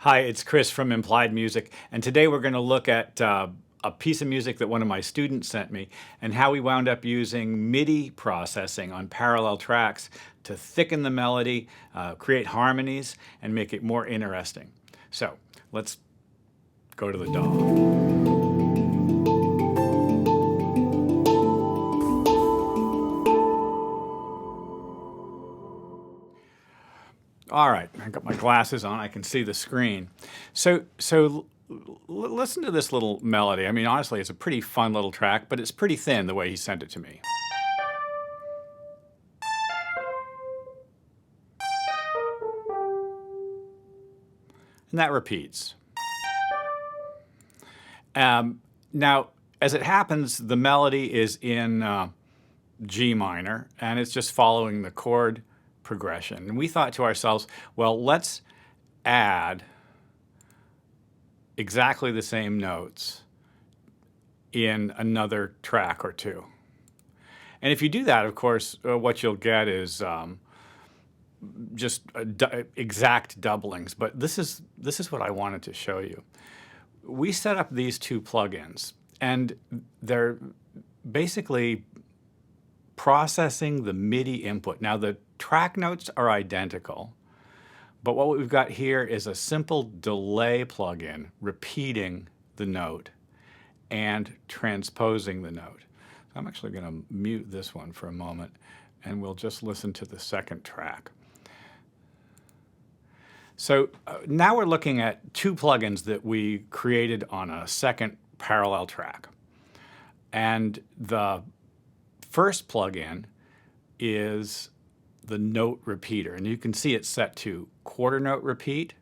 Hi, it's Chris from Implied Music, and today we're going to look at a piece of music that one of my students sent me and how we wound up using MIDI processing on parallel tracks to thicken the melody, create harmonies, and make it more interesting. So let's go to the DAW. All right, I got my glasses on, I can see the screen. So listen to this little melody. I mean, honestly, it's a pretty fun little track, but it's pretty thin the way he sent it to me. And that repeats. Now, as it happens, the melody is in G minor, and it's just following the chord progression. And we thought to ourselves, well, let's add exactly the same notes in another track or two. And if you do that, of course, what you'll get is just exact doublings. But this is what I wanted to show you. We set up these two plugins, and they're basically processing the MIDI input. Now, the track notes are identical, but what we've got here is a simple delay plugin repeating the note and transposing the note. So I'm actually going to mute this one for a moment, and we'll just listen to the second track. So now we're looking at two plugins that we created on a second parallel track. And the first plugin is the note repeater, and you can see it's set to quarter note repeat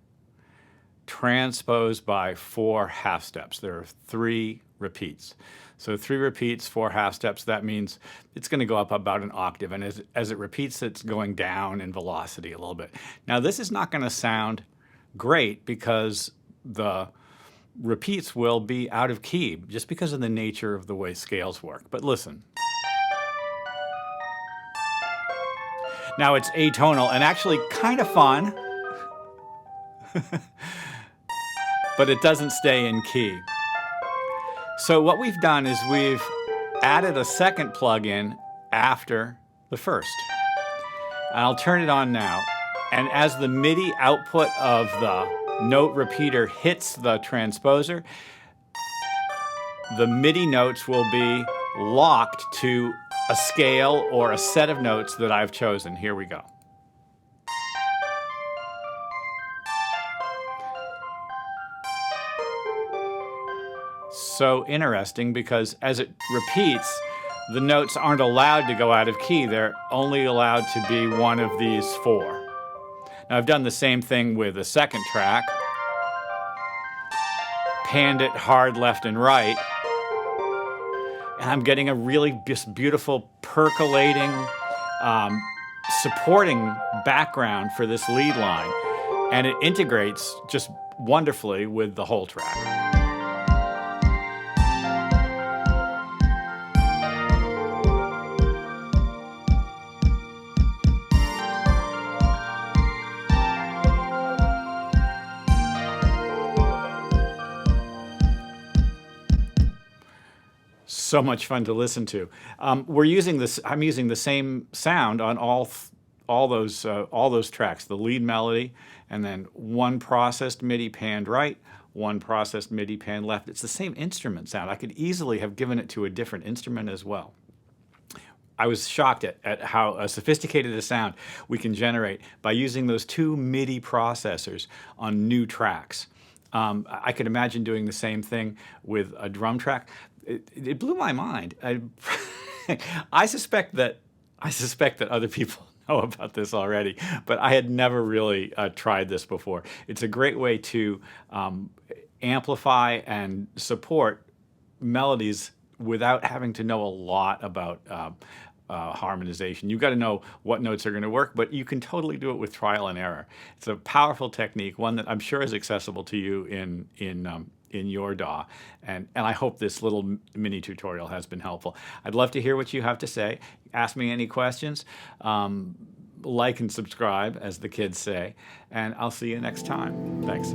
transposed by 4 half steps. There are 3 repeats. So 3 repeats, 4 half steps, that means it's going to go up about an octave, and as it repeats, it's going down in velocity a little bit. Now, this is not going to sound great because the repeats will be out of key just because of the nature of the way scales work. But listen. Now it's atonal and actually kind of fun, but it doesn't stay in key. So what we've done is we've added a second plugin after the first. And I'll turn it on now. And as the MIDI output of the note repeater hits the transposer, the MIDI notes will be locked to a scale or a set of notes that I've chosen. Here we go. So interesting, because as it repeats, the notes aren't allowed to go out of key. They're only allowed to be one of these 4. Now I've done the same thing with the second track. Panned it hard left and right. And I'm getting a really just beautiful, percolating, supporting background for this lead line. And it integrates just wonderfully with the whole track. So much fun to listen to. We're using this. I'm using the same sound on all those tracks. The lead melody, and then one processed MIDI panned right, one processed MIDI panned left. It's the same instrument sound. I could easily have given it to a different instrument as well. I was shocked at how sophisticated a sound we can generate by using those 2 MIDI processors on new tracks. I could imagine doing the same thing with a drum track. It blew my mind. I suspect that other people know about this already, but I had never really tried this before. It's a great way to amplify and support melodies without having to know a lot about harmonization. You've got to know what notes are going to work, but you can totally do it with trial and error. It's a powerful technique, one that I'm sure is accessible to you in your DAW, and I hope this little mini tutorial has been helpful. I'd love to hear what you have to say. Ask me any questions. Like and subscribe, as the kids say, and I'll see you next time. Thanks.